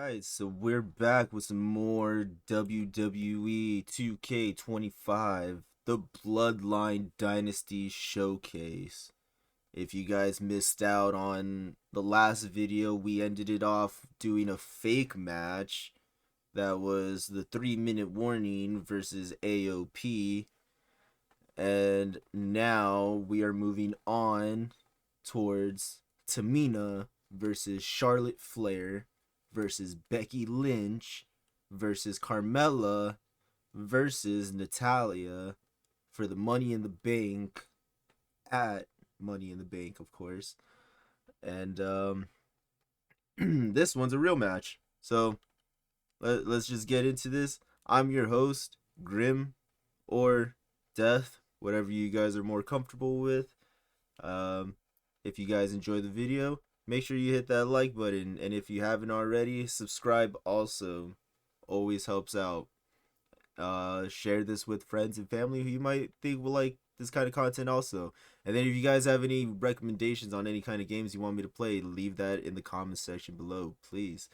Alright, so we're back with some more WWE 2K25, the Bloodline Dynasty Showcase. If you guys missed out on the last video, we ended it off doing a fake match that was the 3-minute warning versus AOP. And now we are moving on towards Tamina versus Charlotte Flair versus Becky Lynch versus Carmella versus Natalia for the Money in the Bank at Money in the Bank, of course. And this one's a real match. So let's just get into this. I'm your host, Grim or Death, whatever you guys are more comfortable with. If you guys enjoy the video, make sure you hit that like button, and if you haven't already, subscribe also. Always helps out. Share this with friends and family who you might think will like this kind of content also. And then if you guys have any recommendations on any kind of games you want me to play, leave that in the comments section below, please.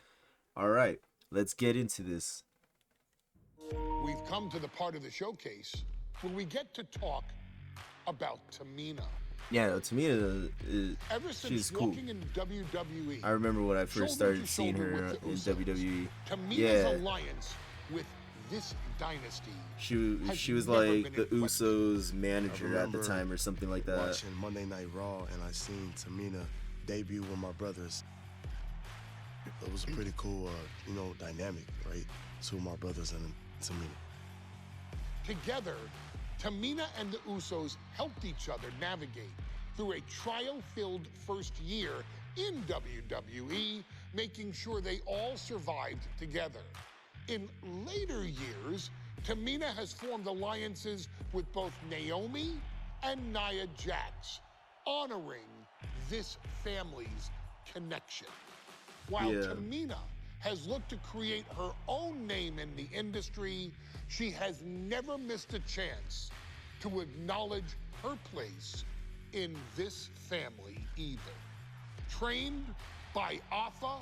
Alright, let's get into this. We've come to the part of the showcase where we get to talk about Tamina. Yeah, Tamina she's cool. In WWE, I remember when I first started seeing her in WWE. Tamina's alliance with this dynasty. She was like the Usos manager at the time or something like that. Watching Monday Night Raw, and I seen Tamina debut with my brothers. It was a pretty cool, dynamic, right? Two of my brothers and Tamina. Together, Tamina and the Usos helped each other navigate through a trial-filled first year in WWE, making sure they all survived together. In later years, Tamina has formed alliances with both Naomi and Nia Jax, honoring this family's connection. While Tamina has looked to create her own name in the industry, she has never missed a chance to acknowledge her place in this family either. Trained by Afa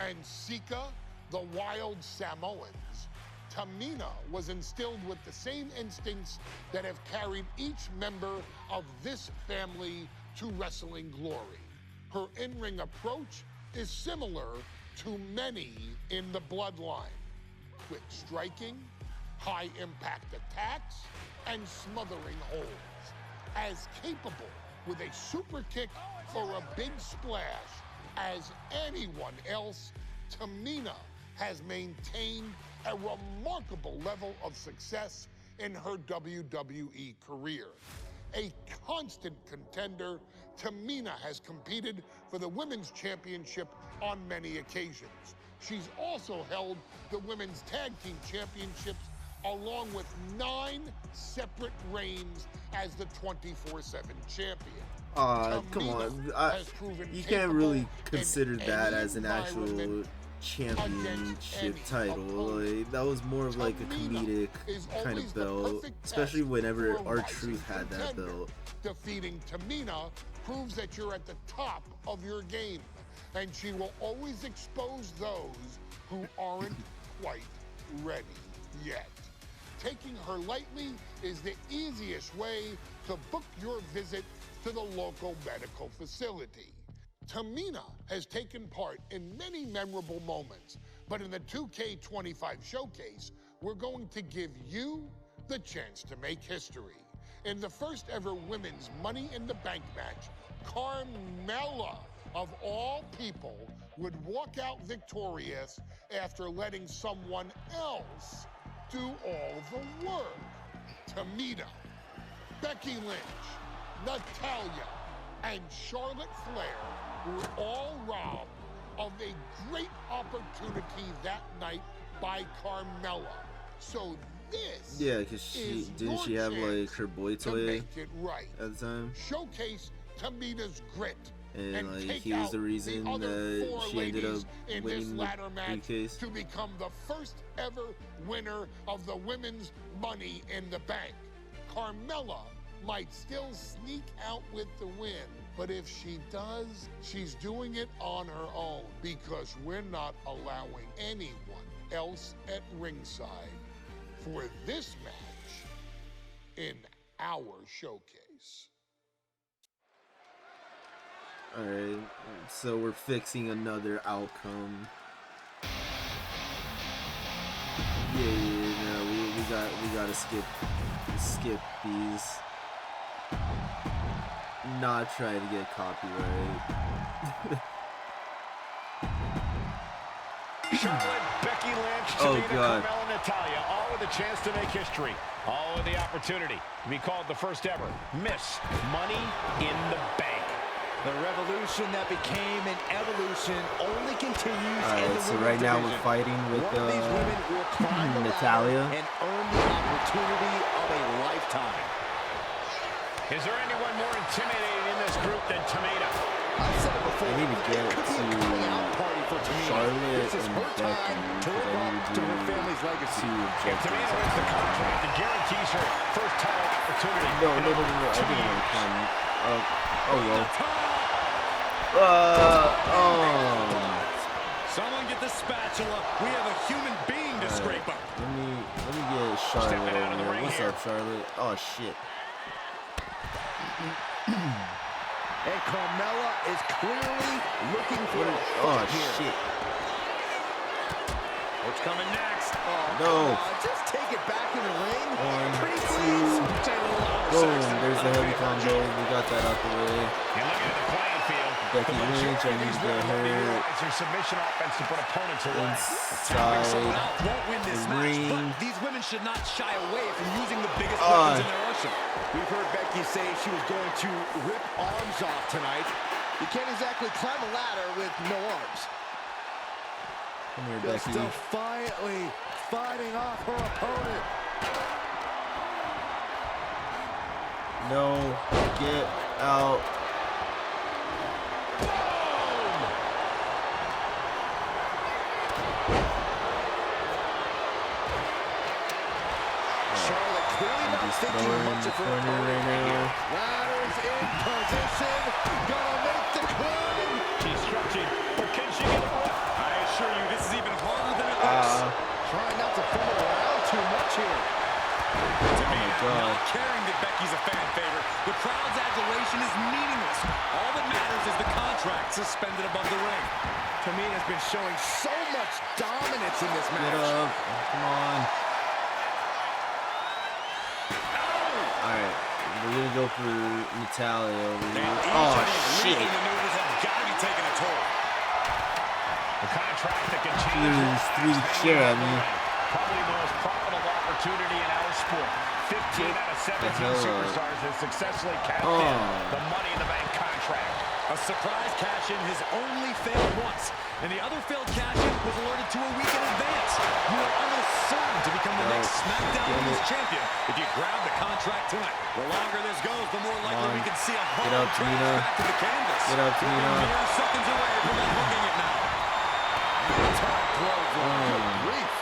and Sika, the wild Samoans, Tamina was instilled with the same instincts that have carried each member of this family to wrestling glory. Her in-ring approach is similar to many in the bloodline, quick striking, high-impact attacks, and smothering holds. As capable with a super kick or a big splash as anyone else, Tamina has maintained a remarkable level of success in her WWE career. A constant contender, Tamina has competed for the Women's Championship on many occasions. She's also held the Women's Tag Team Championships along with 9 separate reigns as the 24/7 champion. Come on. You can't really consider that as an actual championship title. Like, that was more of like a comedic kind of belt, especially whenever R-Truth had that belt. Defeating Tamina proves that you're at the top of your game, and she will always expose those who aren't quite ready yet. Taking her lightly is the easiest way to book your visit to the local medical facility. Tamina has taken part in many memorable moments, but in the 2K25 showcase, we're going to give you the chance to make history. In the first ever women's Money in the Bank match, Carmella, of all people, would walk out victorious after letting someone else do all the work. Tamina, Becky Lynch, Natalia, and Charlotte Flair were all robbed of a great opportunity that night by Carmella. So this because didn't she have like her boy toy at the time? Showcase Tamina's grit. And like he was the reason that she ended up winning the briefcase to become the first ever winner of the women's Money in the Bank. Carmella might still sneak out with the win, But if she does, she's doing it on her own because we're not allowing anyone else at ringside for this match in our showcase. Alright, so we're fixing another outcome. Yeah, no, we gotta skip these. Not try to get copyright. Charlotte, Becky Lynch, Oh, Tamina, God. Carmella, Natalya, all with a chance to make history. All with the opportunity to be called the first ever Miss Money in the Bank. The revolution that became an evolution only continues. Alright, so right now we're fighting with One of these women will climb the Natalya ladder and earn the opportunity of a lifetime. Is there anyone more intimidating in this group than Tamina? I've said it before. I need to get it could be a to coming out party for Tamina. Charlotte This is and her time Becky, to live because I up need to to her do family's legacy. If Tamina wins the contract, it guarantees her first title opportunity. No, I didn't want to come. Oh well. Someone get the spatula. We have a human being to scrape up. Let me get Charlotte Stepping out of the over here. ring What's here. up, Charlotte? Oh shit. And Carmella is clearly looking for a Oh fight here. shit. What's coming next? Oh, No. come on, just take it back in the ring. One, Pretty two, please. boom. There's the heavy combo. We got that out the way. And looking at the playing field, Becky the Lynch, majority I of need these to get women love to her utilize their submission offense to put opponents away. inside Won't win this the match, ring. but these women should not shy away from using the biggest weapons in their arsenal. We've heard Becky say she was going to rip arms off tonight. You can't exactly climb a ladder with no arms. Come here, Just Becky. defiantly fighting off her opponent. No, get out. Charlotte clearly not Just thinking throwing much in of the her corner opponent right here. now. Ladders in position. Gonna make the climb. She's stretching, but can she get it right? I assure you, this is even harder than it looks. Trying not to fumble around too much here. Oh God. Not caring that Becky's a fan favorite. The crowd's adulation is meaningless. All that matters is the contract suspended above the ring. Tamina's been showing so much dominance in this Get match. up. Come on. Alright. We're gonna go for Natalya over here. Oh shit. maneuvers have got to be taking a toll. The contract that can change Please, threw the chair at me. probably the most profitable opportunity in our sport. 15 out of 17 hell up. superstars have successfully cashed Oh. in the Money in the Bank contract. A surprise cash-in has only failed once, and the other failed cash-in was alerted to a week in advance. You are almost certain to become the next SmackDown Damn Women's it. Champion if you grab the contract tonight. The longer this goes, the more likely we can see a Get hard up, crash Tamina. back to the canvas. Get up, Tamina. We're mere seconds away from unhooking it now. Top clothesline. Good grief.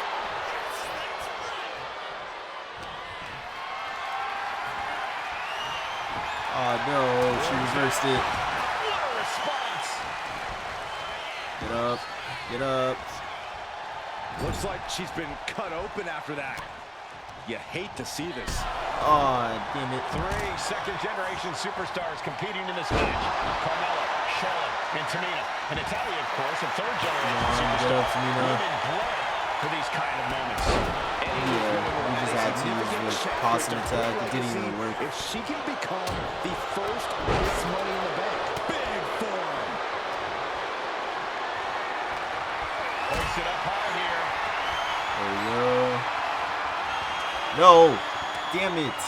Oh no, she reversed it. What a response! Get up. Get up. Looks like she's been cut open after that. You hate to see this. Oh, damn it. 3 second-generation superstars competing in this match. Carmella, Charlotte, and Tamina. And Natalya, of course, a third-generation Come on, superstar. get up, Tamina. Women bred for these kind of moments. Yeah, we just had to use the possum attack. It didn't even work. If she can become the first Miss Money in the Bank, big form. Hoist it up high here. There we go. No! Damn it!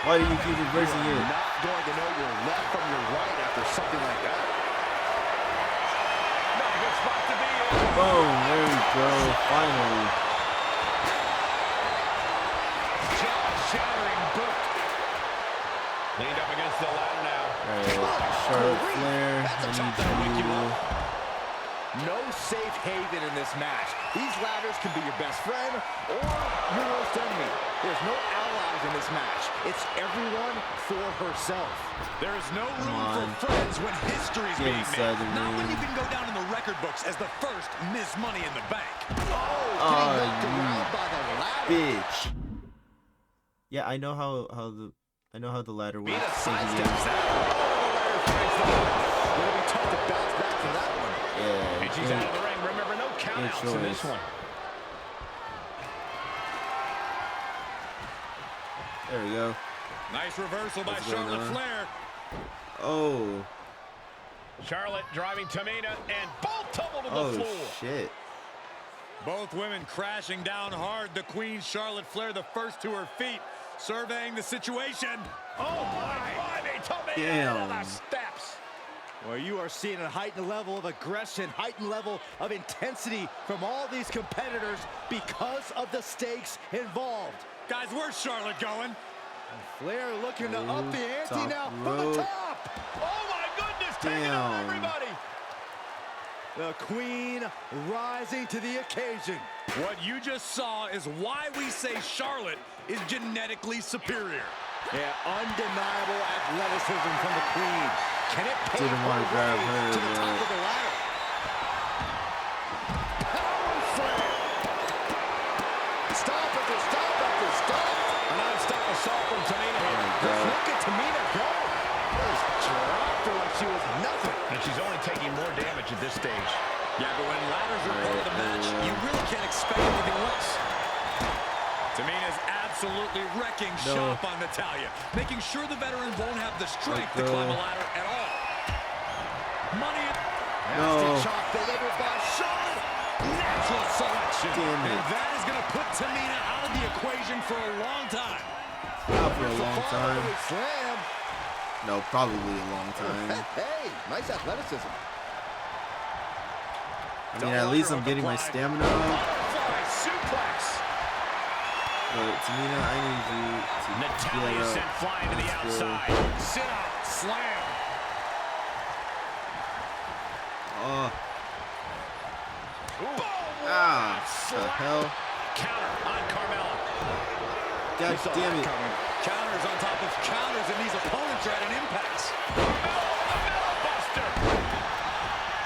Why do you keep reversing You're it? not going to know your left from your right after something like that. Not a good spot to be in. Boom! There we go. Finally. Jaw-shattering boot. Leaned up against the ladder now. Alright, Charlotte Flair. I need you. No safe haven in this match. These ladders can be your best friend or your worst enemy. There's no allies in this match. It's everyone for herself. There is no room for friends when history's being made. Not when you can go down in the record books as the first Miss Money in the Bank. Getting knocked around by the ladder. Bitch. Yeah, I know how the ladder works. Tamina So sidesteps yeah. It'll be tough to bounce back from that one. Yeah. And she's out of the ring. Remember, no countouts in this one. There we go. Nice reversal by What's going Charlotte on? Flair. Oh. Charlotte driving Tamina, and both tumble to the Oh floor. shit. Both women crashing down hard. The Queen, Charlotte Flair, the first to her feet, surveying the situation. Oh my! Tamina Damn. to the steps. Well, you are seeing a heightened level of aggression, heightened level of intensity from all these competitors because of the stakes involved. Guys, where's Charlotte going? Flair looking to up the ante top now from rope. the top. Oh my goodness! Taking on Damn. everybody. The Queen rising to the occasion. What you just saw is why we say Charlotte is genetically superior. Yeah, undeniable athleticism from the Queen. Can it pave Didn't want to her grab way her, to the top but- of the ladder? Power slam. Stop after stop after stop. A non-stop assault from Tamina here. Let's look at Tamina go. Just dropped her like she was nothing. And she's only taking more damage at this stage. Yeah, but when ladders are part of the match, you really can't expect anything less. Tamina's absolutely wrecking shop on Natalya, making sure the veteran won't have the strength to climb a ladder at all. Money in... Nasty chop delivered by Charlotte. Natural selection. Damn it. And that is going to put Tamina out of the equation for a long time. Not for a long time. Slam. No, probably a long time. Hey, nice athleticism. I mean, at least I'm getting my stamina up. Butterfly suplex. But Tamina, I need you to Natalya get up. sent flying to the Let's go. outside. Sit out, slam. Oh, Boom! ah, the Slap. hell. Counter on Carmella. God damn it. Counters on top of counters, and these opponents are at an impasse. Buster.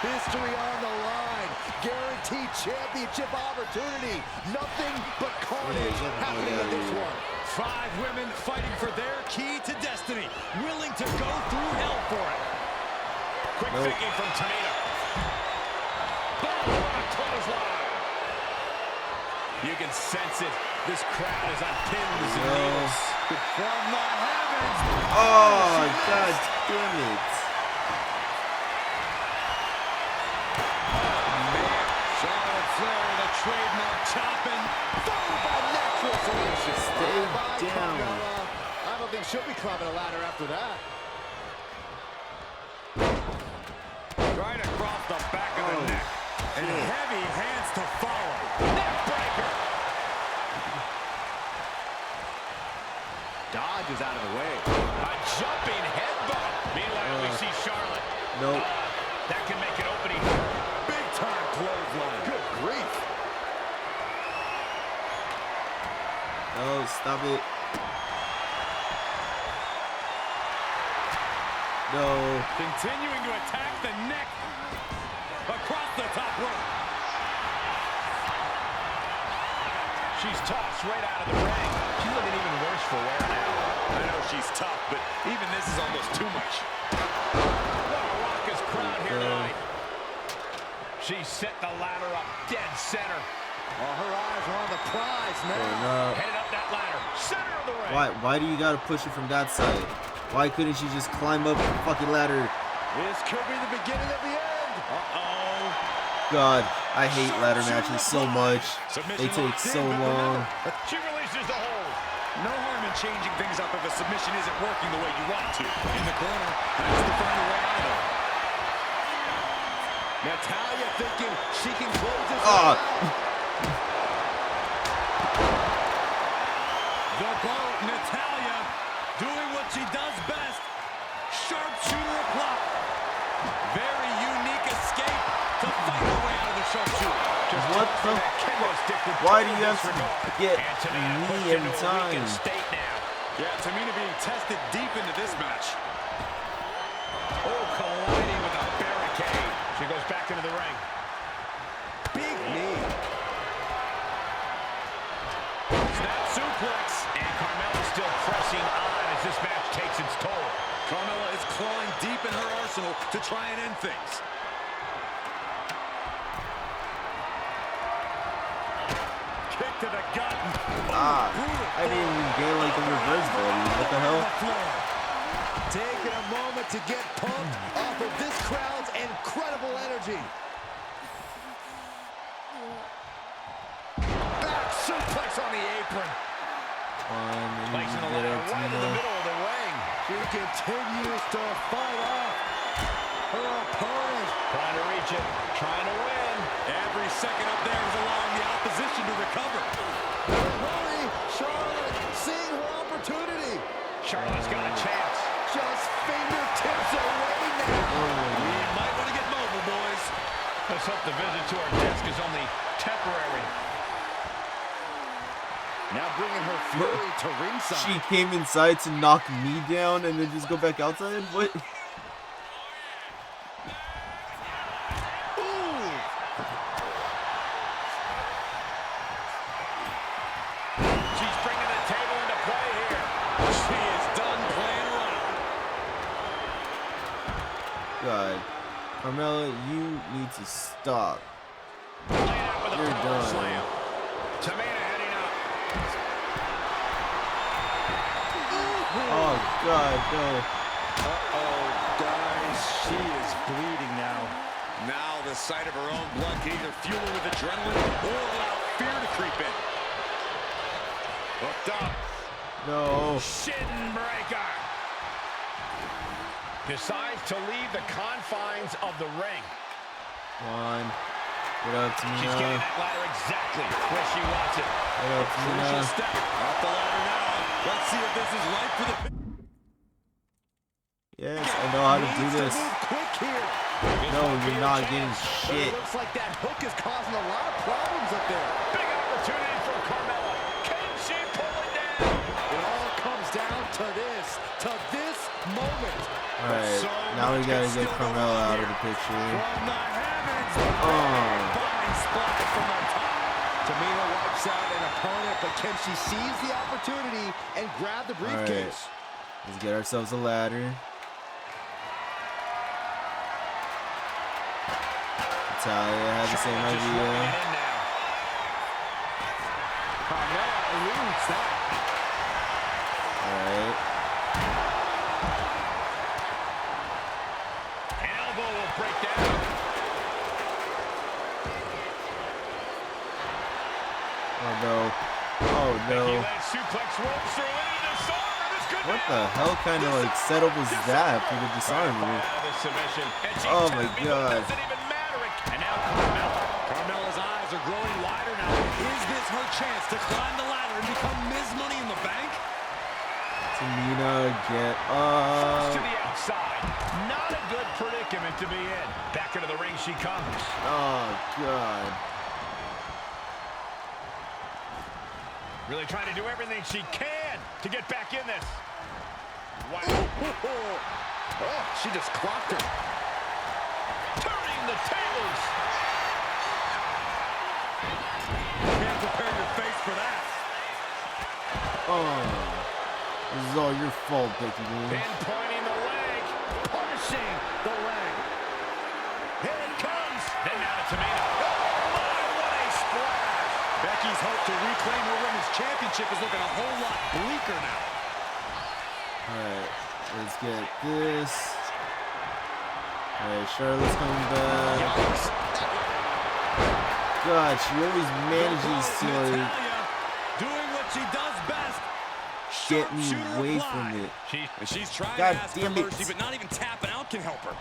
History on the line. Guaranteed championship opportunity. Nothing but carnage happening in this one. 5 women fighting for their key to destiny, willing to go through hell for it. Quick thinking from Tamina. Boom! Clothesline. You can sense it. This crowd is on pins and needles. From the heavens. Oh, god damn it. Charlotte Flair with a trademark chopping. Followed by natural selection. Stay By down. Carmella. I don't think she'll be climbing a ladder after that. Right across the back of the neck. And heavy hands to follow. Neck breaker. Dodges out of the way. A jumping headbutt. Meanwhile, we see Charlotte. Nope. That can make an opening. Big time clothesline. Good grief. No, stop it. No. Continuing to attack the neck. Across the top rope. She's tossed right out of the ring. She's looking even worse for wear now. I know she's tough, but even this is almost too much. What a raucous crowd here tonight. She set the ladder up dead center. Well, her eyes are on the prize now. No. Headed up that ladder. Center of the ring. Why do you gotta push it from that side? Why couldn't she just climb up the fucking ladder? This could be the beginning of the end. Uh-oh. God, I hate ladder matches so much. They take so long. She releases the hold. No harm in changing things up if a submission isn't working the way you want to. In the corner, has to find a way out of it. Natalya thinking she can close this Ah. out. The bow, Natalya, doing what she does best. Sharpshooter o'clock. Very unique escape to fight away what the fuck? Why do you have to get me every time? Yeah, Tamina being tested deep into this match. Oh, colliding with a barricade. She goes back into the ring. Big knee. Snap suplex. And Carmella's still pressing on as this match takes its toll. Carmella is clawing deep in her arsenal to try and end things. Kick to the gut. I didn't even get like a reverse button. What the hell? Taking a moment to get pumped off of this crowd's incredible energy. Back suplex on the apron. Placing the ladder right in the middle of the ring. She continues to fight off her opponent. Trying to reach it, trying to win. Every second up there is allowing the opposition to recover. Hurry, Charlotte, seeing her opportunity. Charlotte's got a chance. Just fingertips away now. We might want to get mobile, boys. Let's hope the visit to our desk is only temporary. Now bringing her fury to ringside. She came inside to knock me down and then just go back outside? What? She's bringing the table into play here. She is done playing around. God. Carmella, you need to stop. Laying out with a You're power done. slam. Tamina heading up. Oh, God, no. Uh-oh, guys, she is bleeding now. Now the sight of her own blood can either fuel her with adrenaline or allow fear to creep in. Hooked up. No. Shin breaker. Decides to leave the confines of the ring. Come on. Get up, She's getting Tamina. that ladder exactly where she wants it. Get up, Crucial Tamina. step. Off the ladder now. Let's see if this is right for the... Yes, I know how to do this. Quick here. No, you're not getting But shit. it looks like that hook is causing a lot of problems up there. Big opportunity for Carmella. Can she pull it down? It all comes down to this moment. Alright, now we gotta get Carmella out of the picture. From the heavens, Oh. body splash from the top. Tamina wipes out an opponent, but can she seize the opportunity and grab the briefcase? Let's get ourselves a ladder. Natalia had the same Charlotte just running idea. it in now. Carmella eludes that. Alright. An elbow will break down. Oh no. Oh no. He led suplex rolls through into disarm. This could What be the hell kind of like setup was that for the disarm move? out of the submission. And she Oh my tapping, God. doesn't even matter. And now Carmella. Carmella's eyes are growing wider now. Is this her chance to climb the ladder and become Ms. Money in the Bank? Tamina, get First to up. the outside. Not a good predicament to be in. Back into the ring she comes. Oh god. Really trying to do everything she can to get back in this. Wow. Oh, she just clocked her. Turning the tables. Can't prepare your face for that. Oh. This is all your fault, Becky Lynch. Pinpointing the leg. Punishing the leg. Here it comes. Then now to Tamina. Oh my, what a splash. Becky's hope to reclaim her women's championship is looking a whole lot bleaker now. Alright, let's get this. Alright, Charlotte's coming back. God, she always manages to like Natalya doing what she does best. get me Sharpshooter away applied. from it. And she's trying God to ask for damn it. mercy, but not even tapping out can help her.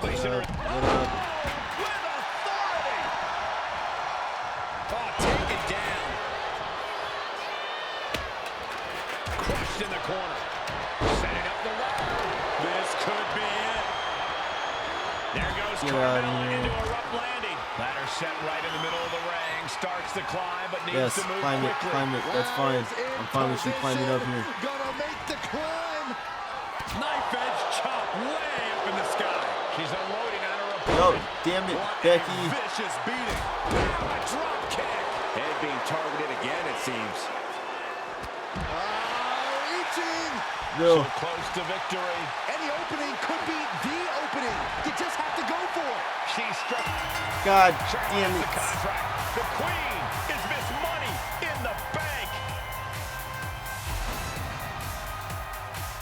Placing her. Get up. With authority. Oh, take it down. Crushed in the corner. Setting up the ladder. This could be it. There goes out of here. Into a rough landing. Ladder set right in the middle of the ring. Starts to climb, but needs Yes, to move climb it, quickly. climb it. That's fine. I'm fine with you climbing up here. Gonna make the climb. Knife edge chop way up in the sky. She's unloading on her opponent. Yo, damn it, What Becky. a vicious beating. Now a drop kick. Head being targeted again, it seems. Reaching. No. So close to victory. Any opening could be the opening. You just have to go for it. She struck. God Challenge damn the it. contract. The queen is Miss Money in the Bank.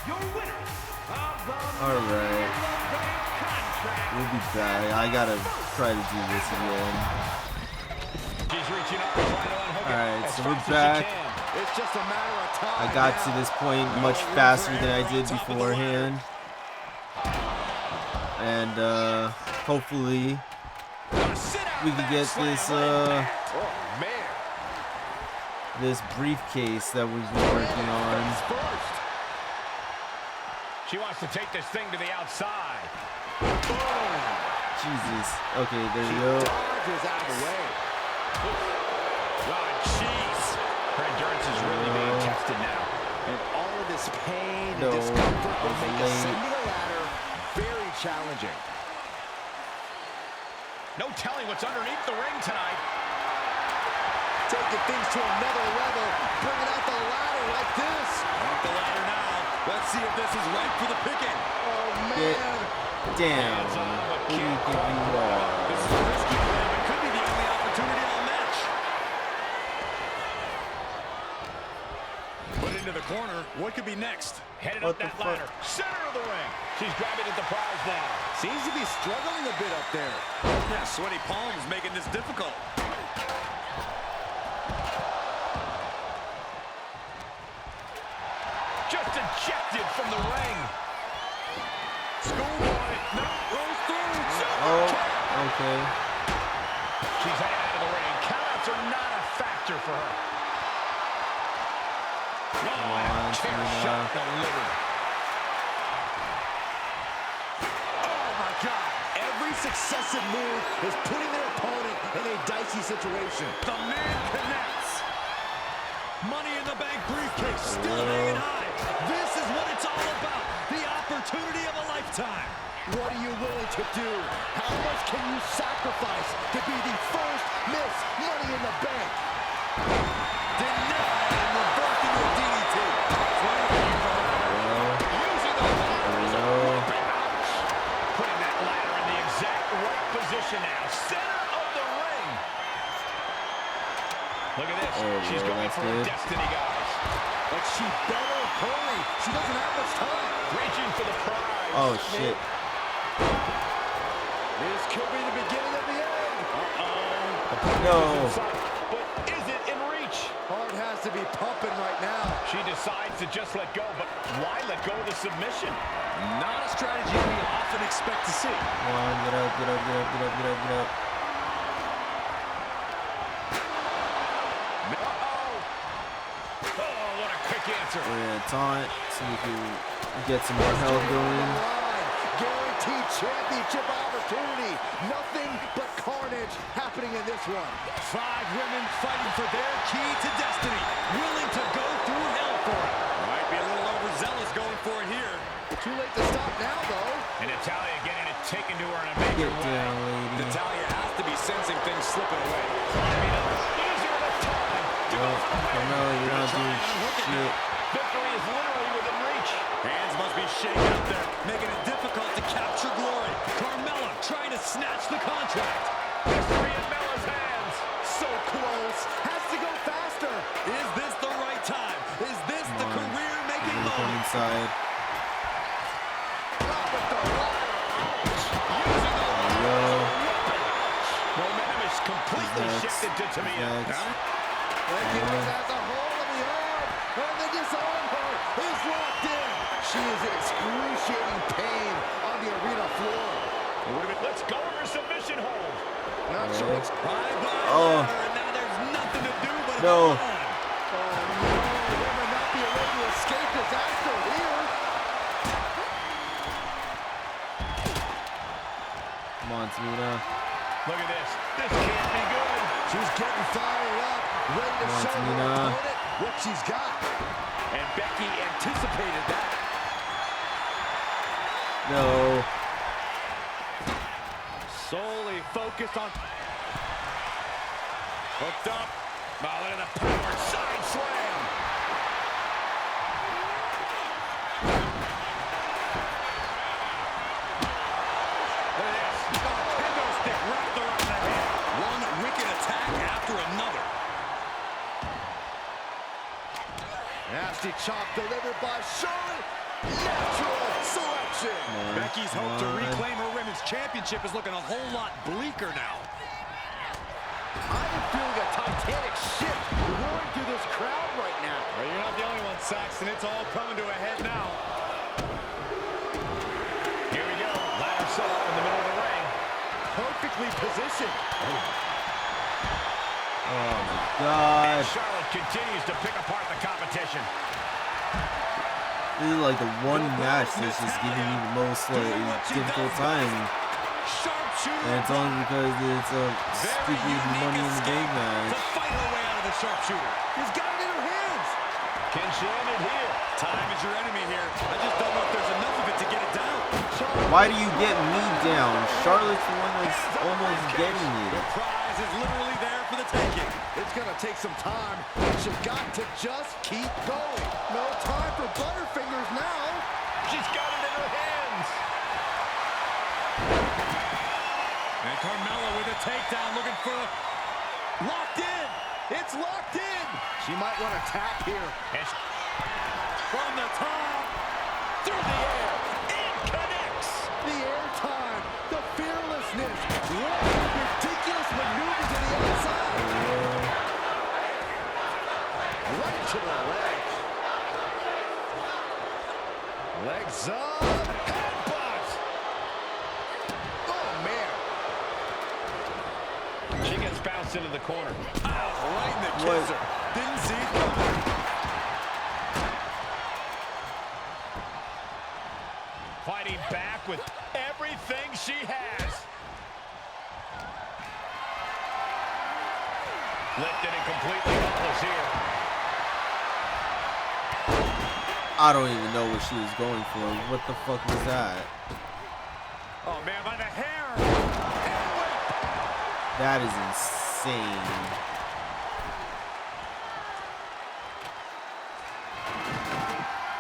Your winner of the Alright. We'll be back. I gotta try to do this again. She's reaching up and trying to unhook it. Alright, As so fast we're as she back. can. It's just a matter of time. I got now. to this point much faster than I did beforehand. And hopefully we can get this Oh, man. this briefcase that we've been working on. First. She wants to take this thing to the outside. Jesus. Okay, there you go. Dodges out of the way. Oh, jeez. Her endurance is really being tested now. And all of this pain No, and discomfort will I was make late. ascending a ladder very challenging. No telling what's underneath the ring tonight. Taking things to another level, bringing out the ladder like this. Off the ladder now. Let's see if this is right for the picking. Oh, Get man. down. Who do you think you are? This is a risky play, but could be the only opportunity all match. Put into the corner. What could be next? Headed What up the that fuck? ladder. Center of the ring. She's grabbing at the prize now. Seems to be struggling a bit up there. Yeah, sweaty palms making this difficult. Just ejected from the ring. Schoolboy. No, rolls through. Oh, okay. She's headed out of the ring. Countouts are not a factor for her. on, Chair Tamina. shot delivered. Oh, my God. Every successive move is putting their opponent in a dicey situation. The man connects. Money in the Bank briefcase still hanging high. This is what it's all about. The opportunity of a lifetime. What are you willing to do? How much can you sacrifice to be the first Miss Money in the Bank? Denied and reversed into a DDT. Using the ladder. Ouch. Putting that ladder in the exact right position now. Center of the ring. Look at this. Oh, She's yeah, going that's for a good. destiny, guys. But she better hurry. She doesn't have much time. Reaching for the prize. Oh shit. This could be the beginning of the end. No. But is it in reach? Heart has to be pumping right now. She decides to just let go, but why let go of the submission? Not a strategy we often expect to see. Come on, get up, get up, get up, get up, get up, get up. Oh, what a quick answer. We're gonna taunt so we can get some more health going. Guaranteed championship opportunity. Nothing but carnage happening in this one. 5 women fighting for their key to destiny, willing to go through hell for it. Might be a little overzealous going for it here. Too late to stop now, though. And Natalia getting it taken to her in a major Get way. down, lady. Natalia has to be sensing things slipping away. Tamina, easier than time. Oh no, you're not doing shit. Victory is literally within reach. Hands must be shaking out there, making it difficult to capture glory. Carmella trying to snatch the contract. Victory in Bella's hands. So close. Has to go faster. Is this the right time? Is this the Come on. career-making We're gonna come moment? inside. With the ladder. Using the There you go. momentum is completely Next. shifted to Tamina. Next. Becky was at the hold of the arm. And the disarm her is locked in. She is in excruciating pain on the arena floor. Let's go to her submission hold. Not sure what's... Bye-bye, Oh. ladder, and now there's nothing to do but No. hold on. Oh, no. There may not be a way to escape disaster here. Come on, on, Tamina. Look at this. This can't be good. She's getting fired up, ready to show her opponent what she's got. And Becky anticipated that. No. Solely focused on... Hooked up. Oh, look at the power side slam. Look at this. Oh, kendo stick wrapped around the head. One wicked attack after another. Nasty chop delivered by Charlotte. Natural selection. Becky's hope to reclaim her women's championship is looking a whole lot bleaker now. I am feeling a titanic shift roaring through this crowd right now. Well, you're not the only one, Saxton. It's all coming to a head now. Here we go. Ladder set up in the middle of the ring. Perfectly positioned. Oh my God. Charlotte continues to pick apart the competition. This is like the one match that's just giving me the most like difficult time. And it's only because it's a stupid Money in the Bank match. To fight her way out of the sharpshooter. He's got it in her hands. Can she end it here? Time is your enemy here. I just don't know if there's enough of it to get it down. Why do you get me down? Charlotte's the one that's almost getting me. The prize is literally there for the taking. It's going to take some time. She's got to just keep going. No time for butterfingers now. She's got it in her hands. And Carmella with a takedown, looking for a... Locked in. It's locked in. She might want to tap here. And from the top, through the air, it connects. The air time, the fearlessness. What ridiculous maneuver to the outside. Right to the leg. Legs up. Headbutt. Oh, man. She gets bounced into the corner. Oh, right in the kisser. Didn't see it coming. Fighting back with everything she has. Lifted and completely helpless here. I don't even know what she was going for. What the fuck was that? Oh, man, by the hair. That is insane.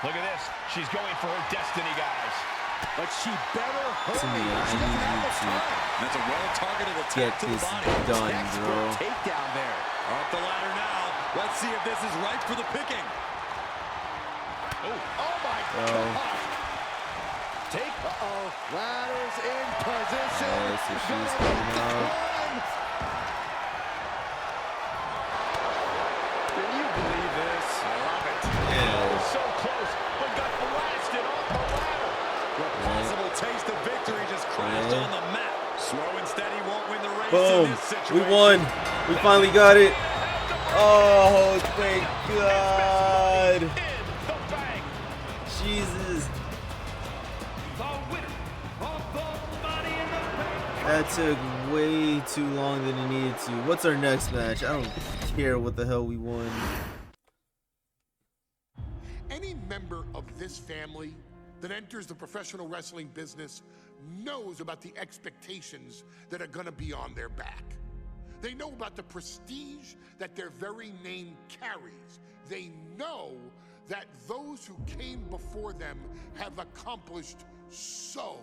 Look at this. She's going for her destiny, guys. But she better hurry. Tamina, I She need doesn't have you the to time. That's a well-targeted get attack to the this body. done, Expert bro. takedown there. Up the ladder now. Let's see if this is right for the picking. Oh my God. Ladders in position. Yeah, so she's coming out. Can you believe this? I love it. Yeah. So close, but got blasted off the ladder. What possible taste of victory just crashed on the mat. Slow and steady won't win the race Boom. in this situation. We won. We finally got it. Oh, thank God. In the bank. Jesus. The winner of the Money in the Bank. That took way too long than it needed to. What's our next match? I don't care what the hell we won. Any member of this family that enters the professional wrestling business knows about the expectations that are going to be on their back. They know about the prestige that their very name carries. They know that those who came before them have accomplished so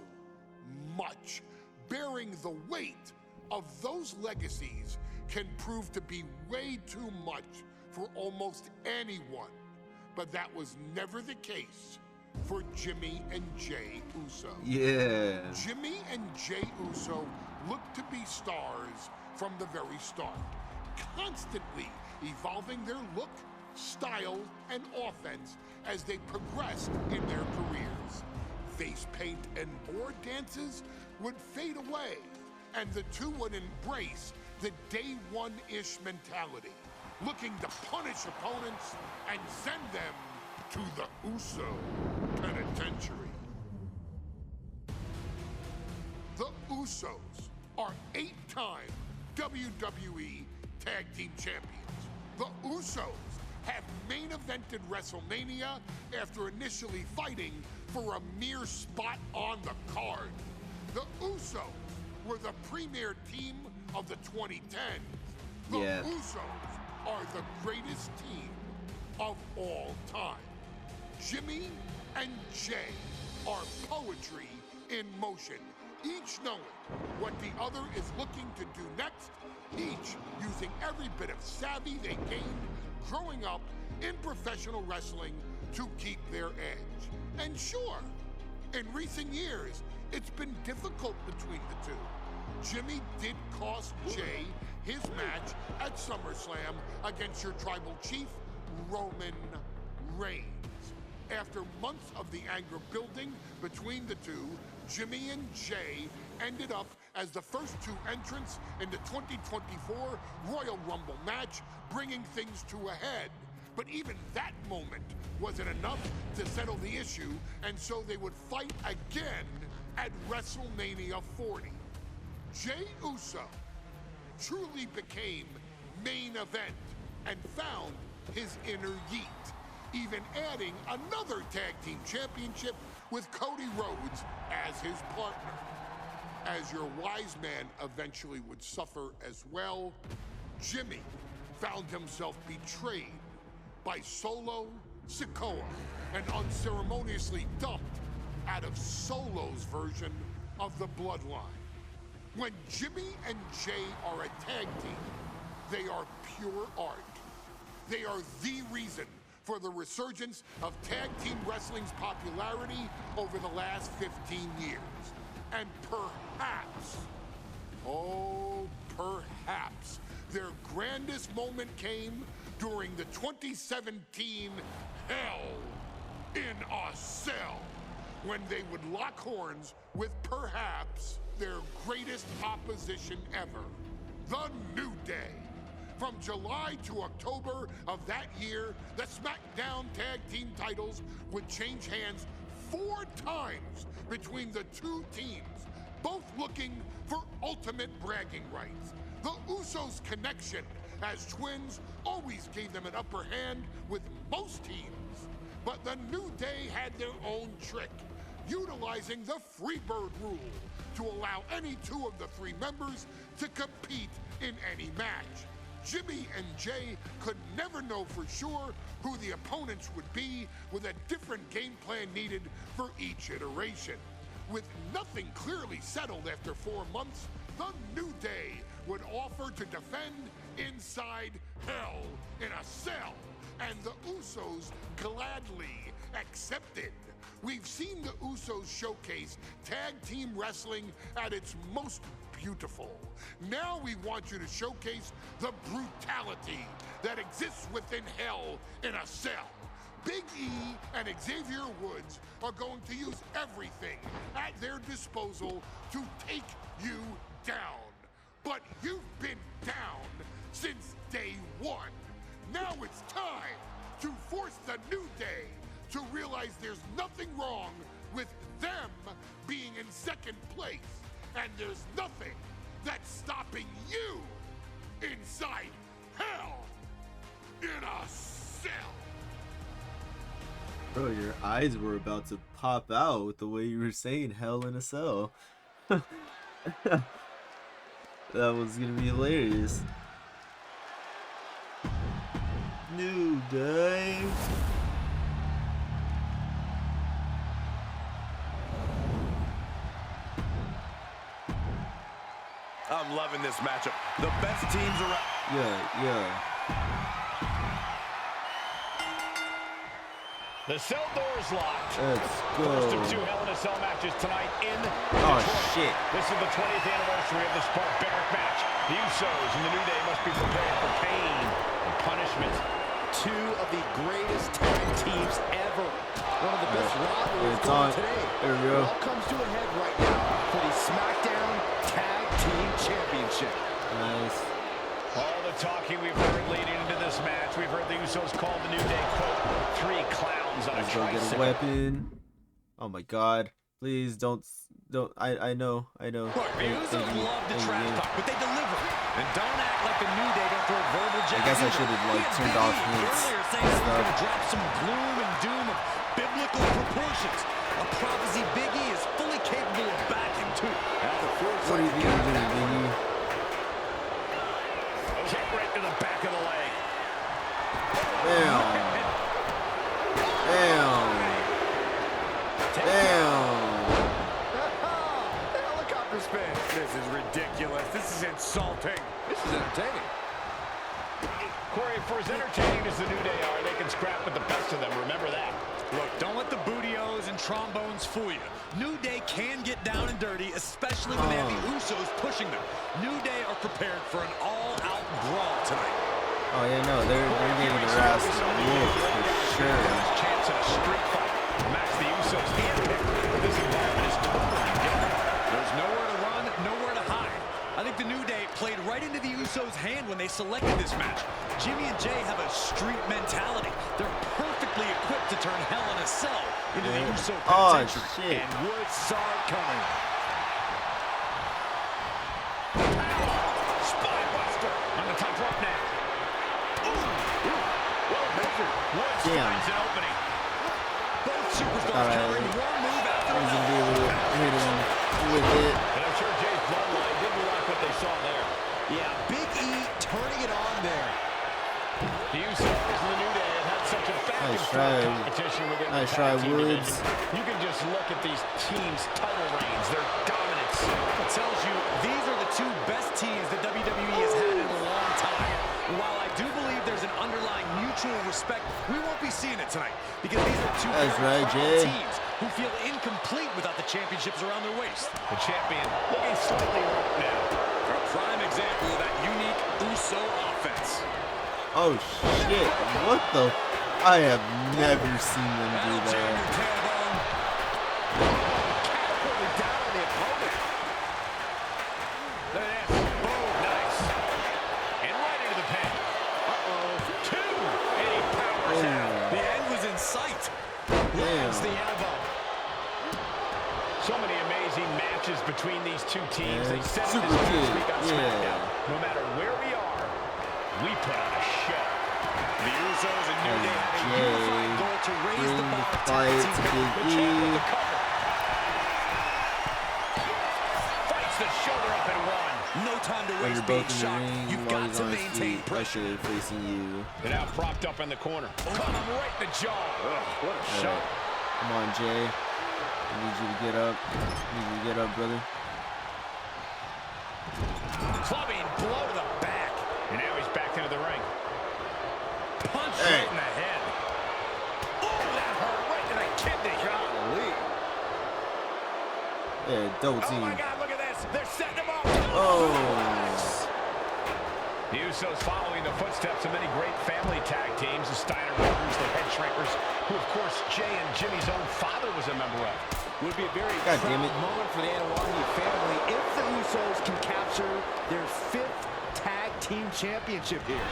much. Bearing the weight of those legacies can prove to be way too much for almost anyone. But that was never the case for Jimmy and Jey Uso. Yeah. Jimmy and Jey Uso looked to be stars from the very start, constantly evolving their look, style, and offense as they progressed in their careers. Face paint and board dances would fade away, and the two would embrace the day one-ish mentality, looking to punish opponents and send them to the Uso Penitentiary. The Usos are 8-time WWE Tag Team Champions. The Usos have main evented WrestleMania after initially fighting for a mere spot on the card. The Usos were the premier team of the 2010s. The Usos are the greatest team of all time. Jimmy and Jay are poetry in motion, each knowing what the other is looking to do next, each using every bit of savvy they gained growing up in professional wrestling to keep their edge. And sure, in recent years, it's been difficult between the two. Jimmy did cost Jay his match at SummerSlam against your tribal chief, Roman Reigns. After months of the anger building between the two, Jimmy and Jay ended up as the first two entrants in the 2024 Royal Rumble match, bringing things to a head. But even that moment wasn't enough to settle the issue, and so they would fight again at WrestleMania 40. Jey Uso truly became main event and found his inner yeet, even adding another tag team championship with Cody Rhodes as his partner. As your wise man eventually would suffer as well, Jimmy found himself betrayed by Solo Sikoa and unceremoniously dumped out of Solo's version of the Bloodline. When Jimmy and Jay are a tag team, they are pure art. They are the reason for the resurgence of tag team wrestling's popularity over the last 15 years. And perhaps, oh, perhaps, their grandest moment came during the 2017 Hell in a Cell, when they would lock horns with perhaps their greatest opposition ever, The New Day. From July to October of that year, the SmackDown Tag Team titles would change hands 4 times between the two teams, both looking for ultimate bragging rights. The Usos' connection as twins always gave them an upper hand with most teams. But the New Day had their own trick, utilizing the Freebird rule to allow any 2 of the 3 members to compete in any match. Jimmy and Jay could never know for sure who the opponents would be, with a different game plan needed for each iteration. With nothing clearly settled after 4 months, the New Day would offer to defend inside Hell in a Cell, and the Usos gladly accepted. We've seen the Usos showcase tag team wrestling at its most beautiful. Now we want you to showcase the brutality that exists within Hell in a Cell. Big E and Xavier Woods are going to use everything at their disposal to take you down. But you've been down since day 1. Now it's time to force the New Day to realize there's nothing wrong with them being in second place, and there's nothing that's stopping you inside Hell in a Cell. Bro, your eyes were about to pop out with the way you were saying Hell in a Cell. That was gonna be hilarious. New Day. I'm loving this matchup. The best teams around. Yeah. The cell door is locked. Let's go. First of 2 Hell in a Cell matches tonight in Oh, Detroit. shit. This is the 20th anniversary of this barbaric match. The Usos and the New Day must be prepared for pain and punishment. 2 of the greatest tag teams ever. One of the best rivalries It's going on. today. There we go. It all comes to a head right now for the SmackDown Tag Team Championship. Nice. All the talking we've heard leading into this match, we've heard the Usos call the New Day, quote, 3 clowns on a Let's go get a tricycle. weapon. Oh my god. Please don't. I know. Look, the Usos love the trash talk, but they deliver. And don't act like the New Day don't throw verbal jabs. I guess I should have like turned off hints. Earlier saying he was going to drop some gloom and doom of biblical proportions. A prophecy Big E is fully capable of backing too. What do you think you're doing, Biggie? Kick right to the back of the leg. Damn. Damn. Damn. Helicopter spin. This is ridiculous. This is insulting. This is entertaining. Corey, for as entertaining as the New Day are, they can scrap with the best of them. Remember that. Look, don't let the bootios and trombones fool you. New Day can get down and dirty, especially when they have the Usos pushing them. New Day are prepared for an all-out brawl tonight. Oh yeah, no, they're getting their ass whooped for sure. Chance at a street fight. Match the Usos handpicked. This environment is totally different. There's nowhere to run, nowhere to hide. I think the New Day played right into the Usos' hand when they selected this match. Jimmy and Jay have a street mentality. They're perfectly equipped to turn Hell in a Cell into the Uso penitentiary. Shit. And Woods saw it coming. Spinebuster on the top rope now. Well measured. Woods finds an opening. Both superstars countering one move after I was gonna be another. able to hit him with it. And I'm sure Jay's bloodline didn't like what they saw there. Yeah, Big E turning it on there. The Usos and the New Day have had such a back and Nice forth try. competition within the Nice try, tag team Woods. division. You can just look at these teams' title reigns, their dominance. It tells you these are the two best teams that WWE has had in a long time. And while I do believe there's an underlying mutual respect, we won't be seeing it tonight because these are two That's very right, proud Jay. teams who feel incomplete without the championships around their waist. The champion looking slightly rough now. A prime example of that unique Uso offense. Oh shit! What the? I have never seen them do That'll jam that. your tailbone. Catapulted down on the opponent. Look at this. Boom. Nice. And right into the pin. Two. And he powers out. The end was in sight. Lands the Damn. elbow. So many amazing matches between these two teams. Yeah. They said it Super this kick. week on Yeah. SmackDown. No matter where we are, we put on a show. The Usos and New Day have a Jay, unified goal to raise bring the the bar. fight to The Big champ E. with the cover. Fights the shoulder up and one. No time to When waste you're being both in the shocked. ring You've while got he's to on his maintain feet, pressure. pressure facing you. And now propped up in the corner. Caught him right in the jaw. What a All shot. right. Come on, Jay. I need you to get up. I need you to get up, brother. Clubbing blow to the back. And now he's back into the ring. Punch Hey. right in the head. Oh, that hurt right to the kidney. Golly. Yeah, double Oh team. my God, look at this. They're setting him up. Oh. The Usos following the footsteps of many great family tag teams, the Steiner brothers, the Head Shrinkers, who of course Jay and Jimmy's own father was a member of. Would be a very God proud damn it. moment for the Anwani family if the Usos can capture their 5th tag team championship here.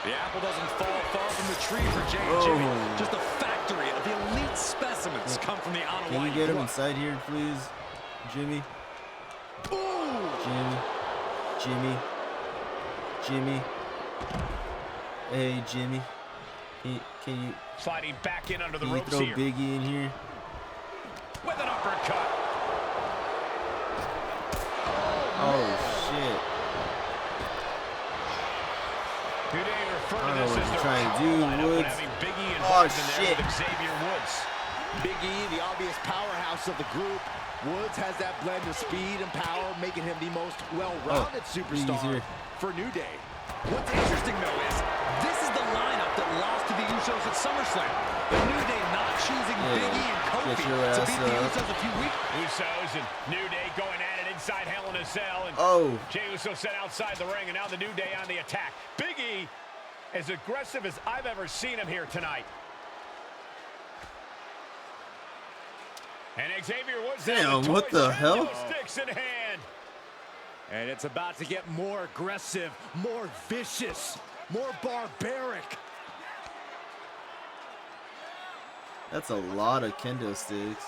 The apple doesn't fall far from the tree for Jay and Oh. Jimmy. Just a factory of elite specimens come from the Can Anawani you get him club. inside here, please? Jimmy? Jimmy? Jimmy? Jimmy? Hey, Jimmy. Can you Sliding back in under the Can you ropes throw here. Biggie in here? With an uppercut. Oh shit! New Day refer I to don't know this what as you're their trying to power do, lineup when Woods. having Big E Oh involved in there shit! with Xavier Woods. Big E, the obvious powerhouse of the group. Woods has that blend of speed and power, making him the most well-rounded superstar easier. for New Day. What's interesting, though, is this is the lineup that lost to the Usos at SummerSlam. The New Day not choosing Yeah, Big E and Kofi get your to ass beat the up. Usos a few weeks. Usos and New Day going at it inside Hell in a Cell. And Oh, Jey Uso sent outside the ring, and now the New Day on the attack. Big E, as aggressive as I've ever seen him here tonight. And Xavier Woods. damn! What the hell? Sticks in hand. And it's about to get more aggressive, more vicious, more barbaric. That's a lot of kendo sticks.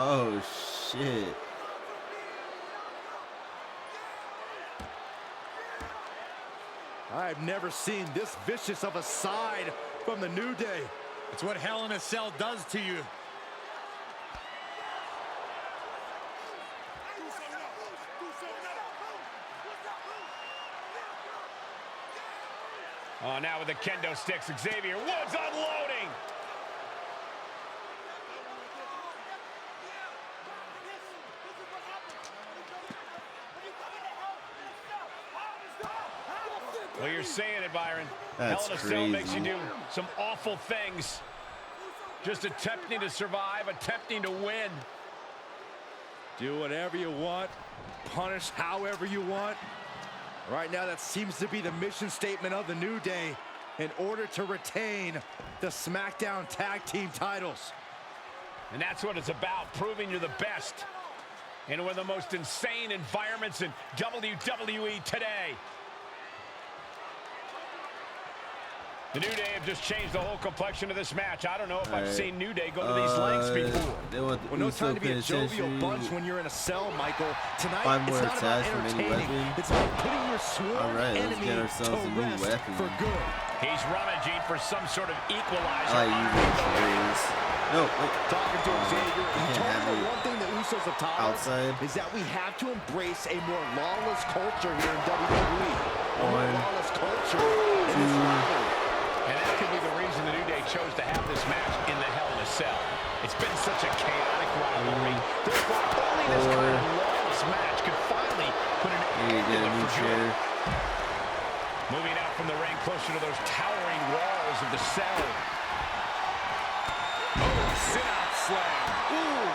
Oh, shit. I've never seen this vicious of a side from the New Day. It's what Hell in a Cell does to you. Oh, now with the kendo sticks, Xavier Woods unloading. Well, you're saying it, Byron. That's Hell in a Cell makes you crazy. do some awful things. Just attempting to survive, attempting to win. Do whatever you want, punish however you want. Right now, that seems to be the mission statement of the New Day in order to retain the SmackDown Tag Team titles. And that's what it's about, proving you're the best in one of the most insane environments in WWE today. The New Day have just changed the whole complexion of this match. I don't know if I've seen New Day go to these lengths before. They want the Well, no Uso time to be a jovial penitentiary. bunch when you're in a cell, Michael. Tonight, 5 it's more not about attacks from any entertaining. weapon. It's about putting your sworn Alright, let's enemy get ourselves to a new rest weapon. for good. He's rummaging for some sort of equalizer. I like using chairs. No, wait. Talking to Xavier, he can't told have me it one thing the Usos have taught outside. us is that we have to embrace a more lawless culture here in WWE. A more One, lawless culture in this rivalry. And that could be the reason the New Day chose to have this match in the Hell in a Cell. It's been such a chaotic rivalry. Therefore, only this kind of lawless match could finally put an end to Get a it new for chair. good. Moving out from the ring closer to those towering walls of the cell. Oh, sit-out slam. Ooh.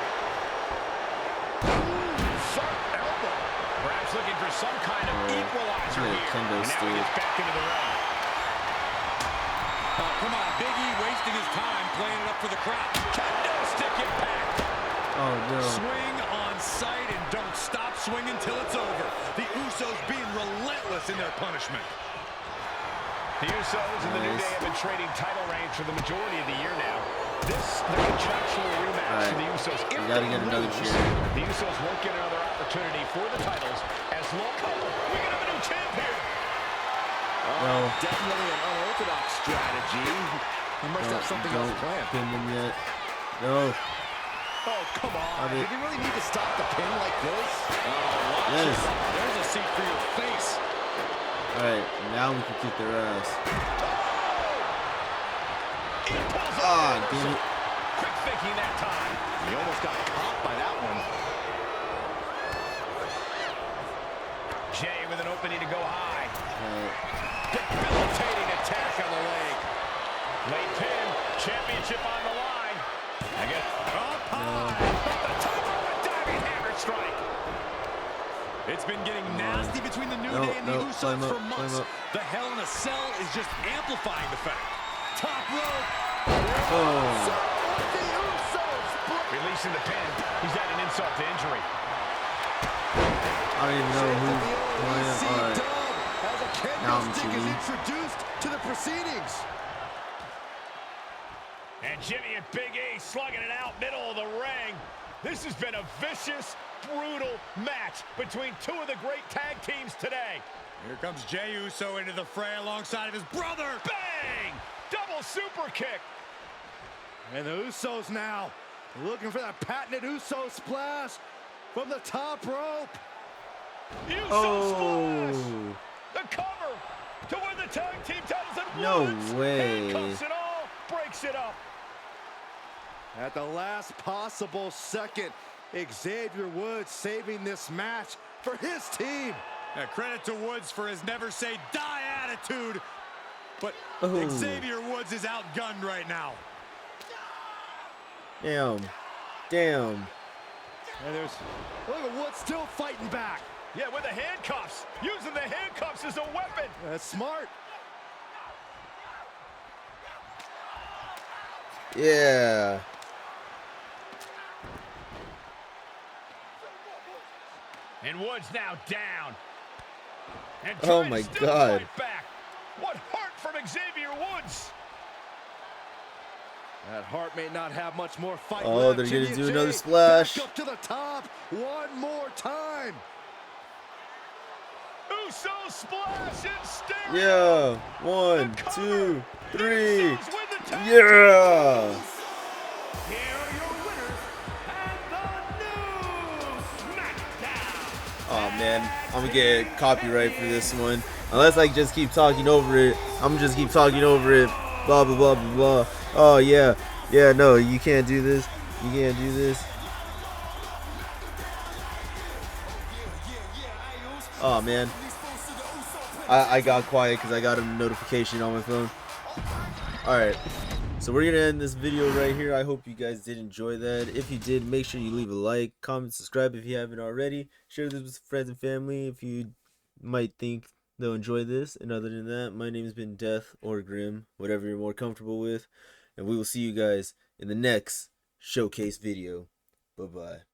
Sharp elbow. Perhaps looking for some kind of equalizer yeah, here. kendo And now he stick. gets back into the ring. Oh, come on. Big E wasting his time playing it up for the crowd. Kendo stick impact. Oh, no. Swing on sight and don't stop swinging till it's over. The Usos being relentless in their punishment. The Usos and the New Day have been trading title reigns for the majority of the year now. This, the contractual rematch for the Usos. If You gotta they get another lose, chair. the Usos won't get another opportunity for the titles as local. We can have a new champ here. No. Definitely an unorthodox strategy. He must have something else Don't planned. pin them yet. No. Oh, come on. Did Did he really need to stop the pin like this? Oh, Yes. There's a seat for your face. Alright, now we can kick their ass. Ah, damn it. Quick thinking that time. He almost got caught by that one. Jay with an opening to go high. Alright. Debilitating attack on the leg. Late pin. Championship on the line. I guess. Up high. The top rope with diving hammer strike. It's been getting nasty between the New Day and the Usos for months. The Hell in a Cell is just amplifying the fact. Top rope. Oh. Releasing the pin. He's had an insult to injury. I don't even know who I am. As a Now I'm kendo stick is cheating. introduced to the proceedings. And Jimmy and Big E slugging it out middle of the ring. This has been a vicious, brutal match between two of the great tag teams today. Here comes Jey Uso into the fray alongside of his brother. Bang! Double super kick. And the Usos now looking for that patented Uso splash from the top rope. Uso Oh. splash. The cover to win the tag team titles and No Woods way. handcuffs it all, breaks it up. At the last possible second, Xavier Woods saving this match for his team. Credit to Woods for his never say die attitude. But Oh. Xavier Woods is outgunned right now. Damn. Damn. And there's, look at Woods still fighting back. Yeah, with the handcuffs. Using the handcuffs as a weapon. That's smart. Yeah. And Woods now down. And Oh trying my to still God. fight back. What heart from Xavier Woods. That Hart may not have much more fight Oh, left. they're gonna Jimmy do J, another splash. Back up to the top one more time. Uso splash in stereo. Yeah. 1, 2, 3. Usos win the tag Yeah. Here are your winners and the new SmackDown. Oh man, I'm gonna get copyright for this one. Unless I just keep talking over it. I'm gonna just keep talking over it. Blah blah blah blah blah. Oh yeah. Yeah, no, you can't do this. You can't do this. Oh man. I got quiet because I got a notification on my phone. Alright. So we're going to end this video right here. I hope you guys did enjoy that. If you did, make sure you leave a like, comment, subscribe if you haven't already. Share this with friends and family if you might think they'll enjoy this. And other than that, my name has been Death or Grim, whatever you're more comfortable with. And we will see you guys in the next showcase video. Bye-bye.